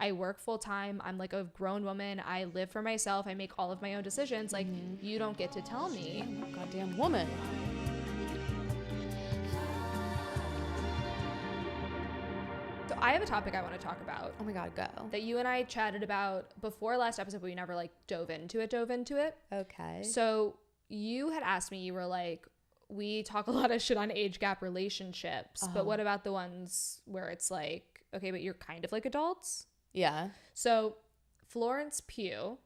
I work full time. I'm like a grown woman. I live for myself. I make all of my own decisions. Like, you don't get to tell me. I'm a goddamn woman. So I have a topic I want to talk about. Oh my God, go. That you and I chatted about before last episode, but we never like dove into it. Okay. So you had asked me, you were like, we talk a lot of shit on age gap relationships, but what about the ones where it's like, okay, but you're kind of like adults? Yeah. So Florence Pugh,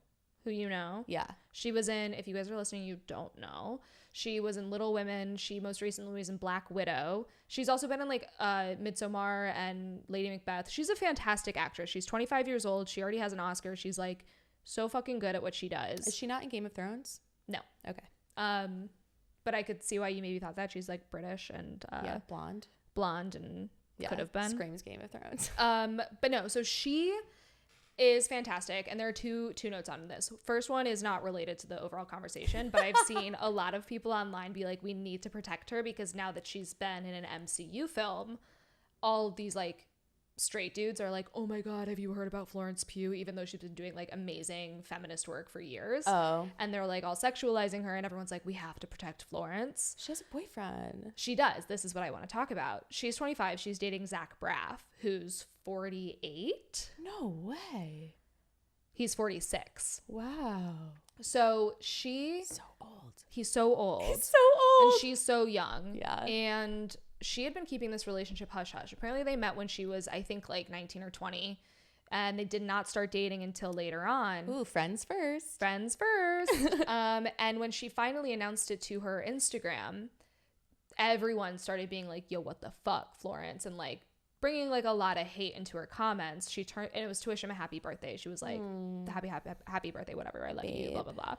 who you know, Yeah. she was in, if you guys are listening, you don't know, she was in Little Women. She most recently was in Black Widow. She's also been in like Midsommar and Lady Macbeth. She's a fantastic actress. She's 25 years old. She already has an Oscar. She's like so fucking good at what she does. Is she not in Game of Thrones? No. Okay. But I could see why you maybe thought that. She's like British and yeah, blonde and yeah, could have been. Screams Game of Thrones. But no, so she is fantastic, and there are two notes on this. First one is not related to the overall conversation, but I've seen a lot of people online be like, we need to protect her because now that she's been in an MCU film, all these like straight dudes are like, oh my God, have you heard about Florence Pugh? Even though she's been doing like amazing feminist work for years. Oh. And they're like all sexualizing her, and everyone's like, we have to protect Florence. She has a boyfriend. She does. This is what I want to talk about. She's 25. She's dating Zach Braff, who's 48. No way. He's 46. Wow. So she's So old. he's so old. He's so old. And she's so young. Yeah. And she had been keeping this relationship hush hush. Apparently they met when she was, I think, like 19 or 20. And they did not start dating until later on. Ooh, friends first. Friends first. And when she finally announced it to her Instagram, everyone started being like, yo, what the fuck, Florence? And like bringing like a lot of hate into her comments. She turned, and it was to wish him a happy birthday. She was like, happy birthday, whatever. I love you, blah, blah, blah.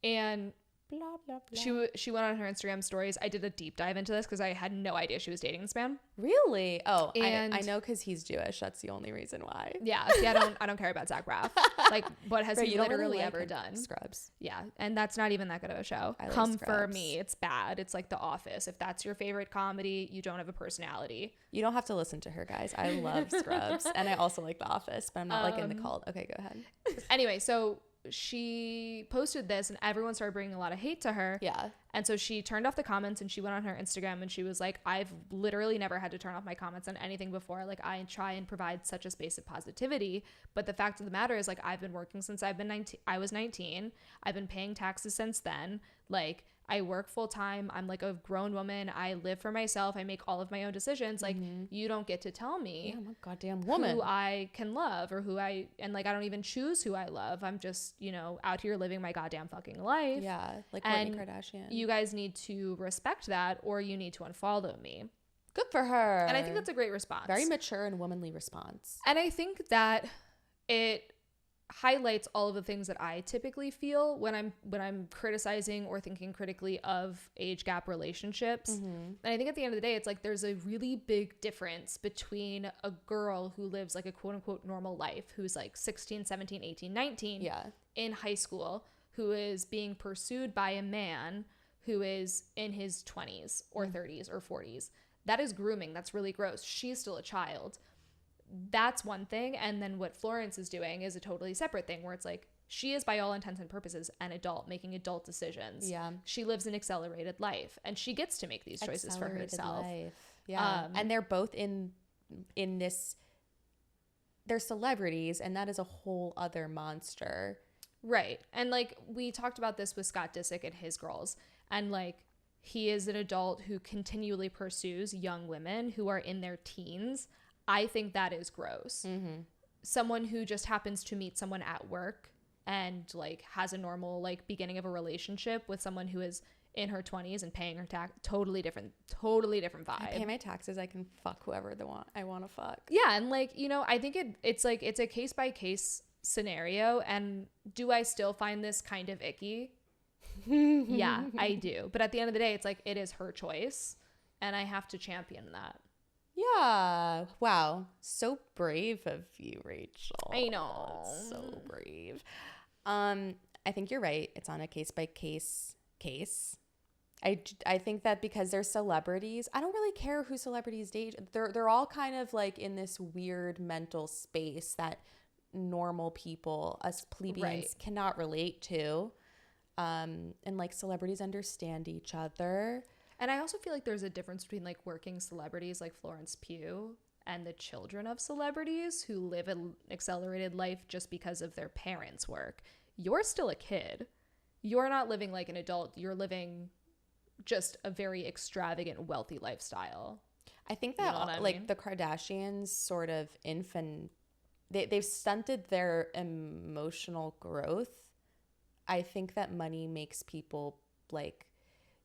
And Blah, blah, blah. she went on her Instagram stories. I did a deep dive into this because I had no idea she was dating this man. Really? Oh, And- I know because he's Jewish. That's the only reason why. Yeah, see, I don't care about Zach Braff. Like, what has Right, he you don't really literally like ever him. done? Scrubs. Yeah, and that's not even that good of a show. I like Come for Scrubs. me. It's bad. It's like The Office. If that's your favorite comedy, you don't have a personality. You don't have to listen to her, guys. I love Scrubs. And I also like The Office, but I'm not like in the cult. Okay, go ahead. Anyway, so she posted this and everyone started bringing a lot of hate to her. Yeah. And so she turned off the comments and she went on her Instagram and she was like, I've literally never had to turn off my comments on anything before. Like, I try and provide such a space of positivity. But the fact of the matter is, like, I've been working since I was 19. I've been paying taxes since then. Like, I work full time. I'm like a grown woman. I live for myself. I make all of my own decisions. Like, you don't get to tell me Yeah, I'm a goddamn woman. who I can love or and like, I don't even choose who I love. I'm just, out here living my goddamn fucking life. Yeah, like And Kourtney Kardashian. You guys need to respect that or you need to unfollow me. Good for her. And I think that's a great response. very mature and womanly response. And I think that it highlights all of the things that I typically feel when I'm criticizing or thinking critically of age gap relationships. And I think at the end of the day, it's like there's a really big difference between a girl who lives like a quote unquote normal life, who's like 16, 17, 18, 19 Yeah. in high school, who is being pursued by a man who is in his 20s or 30s or 40s. That is grooming. That's really gross. She's still a child. That's one thing. And then what Florence is doing is a totally separate thing where it's like she is by all intents and purposes an adult making adult decisions. Yeah. She lives an accelerated life and she gets to make these choices for Accelerated herself. life. Yeah. And they're both in this, they're celebrities, and that is a whole other monster. Right. And like we talked about this with Scott Disick and his girls, and like he is an adult who continually pursues young women who are in their teens. I think that is gross. Someone who just happens to meet someone at work and like has a normal like beginning of a relationship with someone who is in her 20s and paying her tax, totally different vibe. I pay my taxes. I can fuck whoever I want to fuck. Yeah, and like, I think it's like it's a case by case scenario. And do I still find this kind of icky? Yeah, I do. But at the end of the day, it's like it is her choice and I have to champion that. Yeah. Wow. So brave of you, Rachel. I know. It's so brave. I think you're right. It's on a case by case. I think that because they're celebrities, I don't really care who celebrities date. They're all kind of like in this weird mental space that normal people, us plebeians, Right. cannot relate to. And like celebrities understand each other. And I also feel like there's a difference between like working celebrities like Florence Pugh and the children of celebrities who live an accelerated life just because of their parents' work. You're still a kid. You're not living like an adult. You're living just a very extravagant, wealthy lifestyle. I think that mean? the Kardashians sort of they've stunted their emotional growth. I think that money makes people like,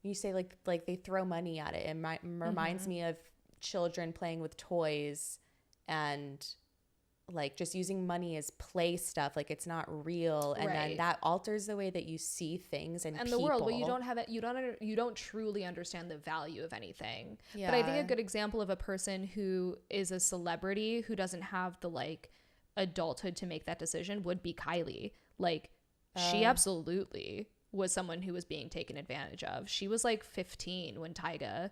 you say like they throw money at it. It reminds me of children playing with toys and like just using money as play stuff, like it's not real, and then that alters the way that you see things and the world. Well, you don't have it. You don't truly understand the value of anything. Yeah. But I think a good example of a person who is a celebrity who doesn't have the like adulthood to make that decision would be Kylie. Like she absolutely was someone who was being taken advantage of. She was like 15 when Tyga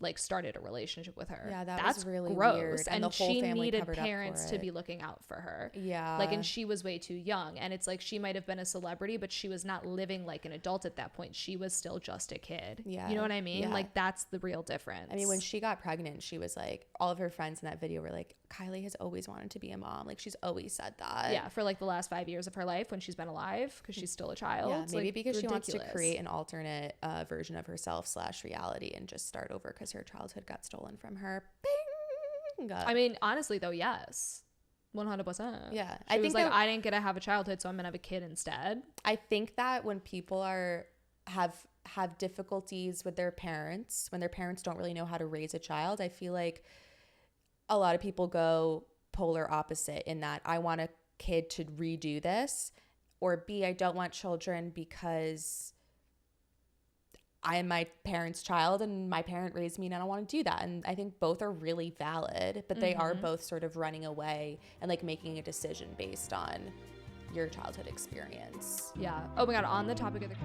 like started a relationship with her. Yeah, that's was really gross. Weird. And the whole she family needed covered parents up for to it. be looking out for her. Yeah. Like, and she was way too young. And it's like she might have been a celebrity, but she was not living like an adult at that point. She was still just a kid. Yeah. You know what I mean? Yeah. Like that's the real difference. I mean, when she got pregnant, she was like, all of her friends in that video were like, Kylie has always wanted to be a mom. Like she's always said that. Yeah, for like the last 5 years of her life when she's been alive, because she's still a child. Yeah, maybe like, because ridiculous. she wants to create an alternate version of herself / reality and just start over because her childhood got stolen from her. Bing! I mean, honestly though, yes. 100%. Yeah. She was like, I didn't get to have a childhood, so I'm gonna have a kid instead. I think that when people have difficulties with their parents, when their parents don't really know how to raise a child, I feel like a lot of people go polar opposite in that I want a kid to redo this, or B, I don't want children because I am my parents' child and my parent raised me and I don't want to do that. And I think both are really valid, but they are both sort of running away and like making a decision based on your childhood experience. Yeah. Oh my God. On the topic of the